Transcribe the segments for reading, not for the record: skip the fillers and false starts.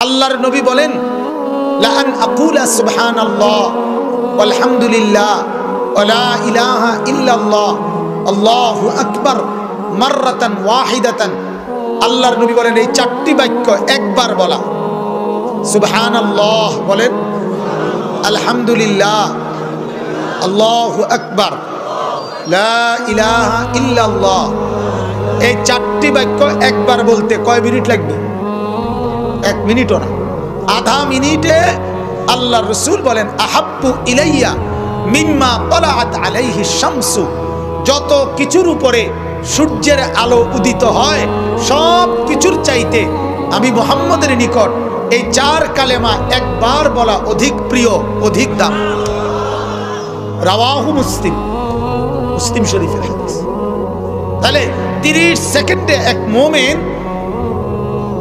আল্লাহর নবী বলেন, লা আন আকুলা সুবহানাল্লাহ ওয়ালহামদুলিল্লাহ ওয়া লা ইলাহা ইল্লাল্লাহ আল্লাহু আকবার মাররাতান ওয়াহিদাতান। আল্লাহর নবী বলেন এই চারটি বাক্য একবার বলা, সুবহানাল্লাহ বলেন, আলহামদুলিল্লাহ, আল্লাহু আকবার, লা ইলাহা ইল্লাল্লাহ, এই চারটি বাক্য একবার বলতে কয় মিনিট লাগবে? 1 মিনিটও না, আধা মিনিটে আল্লাহ রসুল বলেন, আহাব্বু ইলাইয়া মিম্মা তালাআত আলাইহি শামসু, যত কিছুর উপরে সূর্যের আলো উদিত হয় সব কিছুর চাইতে আমি মুহাম্মদের নিকট এই 4 কালেমা একবার বলা অধিক প্রিয়, অধিক দাম। রাওয়াহু মুসলিম, মুসলিম শরীফের হাদিস। তাহলে 30 সেকেন্ডে এক মুমিন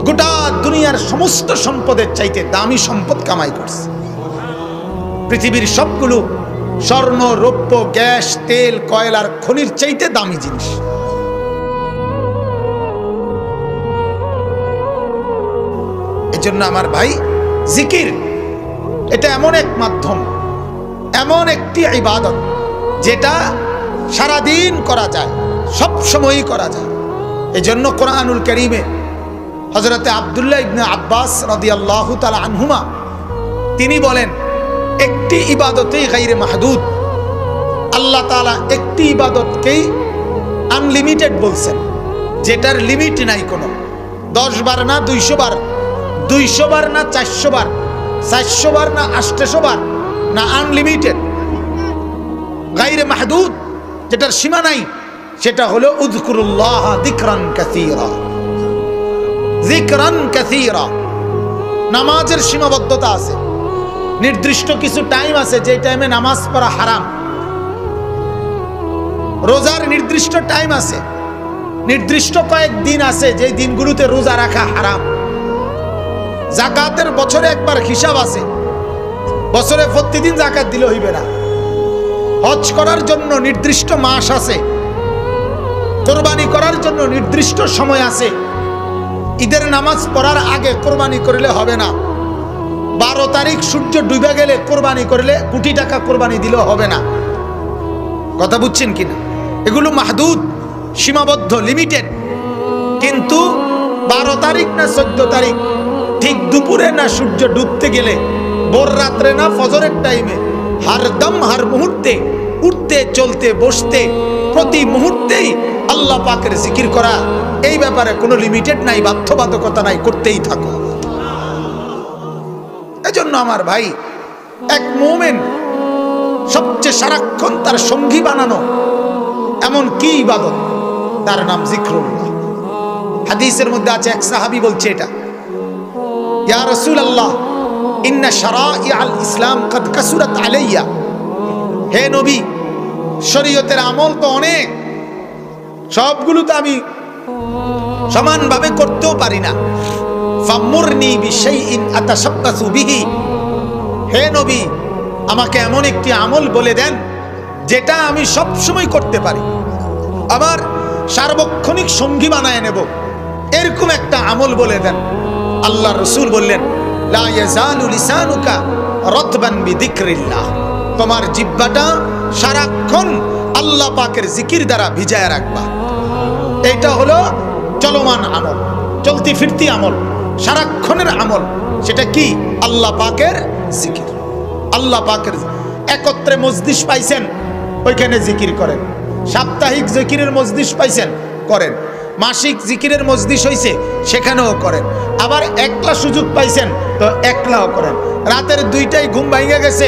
গোটা দুনিয়ার সমস্ত সম্পদের চাইতে দামি সম্পদ কামাই করছে। পৃথিবীর সবগুলো স্বর্ণ, রৌপ্য, গ্যাস, তেল, কয়লার খনির চাইতে দামি জিনিস। এজন্য আমার ভাই, জিকির এটা এমন এক মাধ্যম, এমন একটি ইবাদত যেটা সারাদিন করা যায়, সব সময়ই করা যায়। এজন্য কোরআনুল কারীমে হযরতে আব্দুল্লাহ ইবনে আব্বাস রাদিয়াল্লাহু তাআলা আনহুমা তিনি বলেন, একটি ইবাদতেই গায়রে মাহদুদ, আল্লাহ তাআলা একটি ইবাদতকেই আনলিমিটেড বলছেন, যেটার লিমিট নাই কোনো। 10 বার না 200 বার, 200 বার না 400 বার, 400 বার না 800 বার, না আনলিমিটেড। গায়রে মাহদুদ যেটার সীমা নাই, সেটা হলো উযকুরুল্লাহ যিকরান কাসীরা, যিকরান কাসীরা। নামাজের সীমাবদ্ধতা আছে, নির্দিষ্ট কিছু টাইম আছে যে টাইমে নামাজ পড়া হারাম। রোজার নির্দিষ্ট টাইম আছে, নির্দিষ্ট কয়েক দিন আছে যে দিনগুলোতে রোজা রাখা হারাম। যাকাতের বছরে একবার হিসাব আছে, বছরে প্রতিদিন যাকাত দিলে হইবে না। হজ করার জন্য নির্দিষ্ট মাস আছে, কোরবানি করার জন্য নির্দিষ্ট সময় আছে। ঈদের নামাজ পড়ার আগে কোরবানি করলে হবে না। 12 তারিখ সূর্য ডুবে গেলে কোরবানি করলে কোটি টাকা কোরবানি দিলেও হবে না। কথা বুঝছেন কিনা? এগুলো মাহদুদ, সীমাবদ্ধ, লিমিটেড। কিন্তু 12 তারিখ না 14 তারিখ, ঠিক দুপুরে না সূর্য ডুবতে গেলে, ভোর রাত্রে না ফজরের টাইমে, হারদম হার মুহূর্তে উঠতে চলতে বসতে প্রতি মুহূর্তেই আল্লাহ পাকের জিকির করা, এই ব্যাপারে কোনো লিমিটেড নাই, বাধ্যবাধকতা নাই, করতেই থাকো। এজন্য আমার ভাই, এক মুমিন সবচেয়ে সারাক্ষণ তার সঙ্গী বানানো এমন কি ইবাদত, তার নাম জিক্রুল্লাহ। হাদিসের মধ্যে আছে, এক সাহাবী বলছে এটা, ইয়া রাসূলুল্লাহ ইন্না শারাইআল ইসলাম কদ কাসুরাত আলাইয়া, হে নবী, শরীয়তের আমল তো অনেক, সবগুলো তো আমি সমানভাবে করতেও পারি না। ফামুরনি বিশাইইন আতাশাব্বাসু বিহি, হে নবী, আমাকে এমন একটি আমল বলে দেন যেটা আমি সব সময় করতে পারি, আমার সার্বক্ষণিক সঙ্গী বানায় নেব, এরকম একটা আমল বলে দেন। আল্লাহ রাসূল বললেন, লা ইয়াজালু লিসানুকা রাতবান বিযিকরিল্লাহ, তোমার জিহ্বাটা সারাক্ষণ আল্লাহ পাকের জিকির দ্বারা ভিজায় রাখবা। এইটা হলো চলমান আমল, চলতি ফিরতি আমল, সারাক্ষণের আমল। সেটা কি? আল্লাহ পাকের জিকির। আল্লাহ পাকের একত্রে মজলিস পাইছেন, ওইখানে জিকির করেন। সাপ্তাহিক জিকিরের মজলিস পাইছেন, করেন। মাসিক জিকিরের মজলিস হইছে, সেখানেও করেন। আবার একলা সুযোগ পাইছেন তো একলাও করেন। রাতের 2টায় ঘুম ভাঙে গেছে,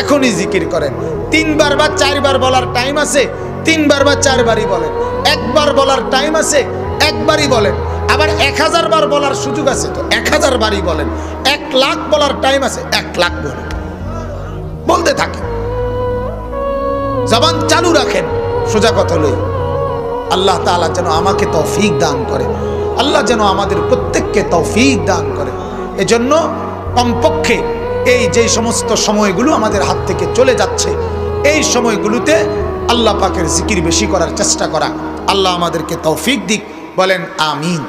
এখনই জিকির করেন। 3 বার বা 4 বার বলার টাইম আছে, 3 বার বা 4 বারই বলেন। 1 বার বলার টাইম আছে, 1 বারই বলেন। আবার 1000 বার বলার সুযোগ আছে তো 1000 বারই বলেন। 1 লাখ বলার টাইম আছে, 1 লাখ বলেন। বলতে থাকেন, জবান চালু রাখেন, সোজা কথা লই। আল্লাহ তাআলা যেন আমাকে তৌফিক দান করে, আল্লাহ যেন আমাদের প্রত্যেককে তৌফিক দান করে। এজন্য কমপক্ষে এই যে সমস্ত সময়গুলো আমাদের হাত থেকে চলে যাচ্ছে, এই সময়গুলোতে আল্লাহ পাকের জিকির বেশি করার চেষ্টা করা। আল্লাহ আমাদেরকে তৌফিক দিক, বলেন আমিন।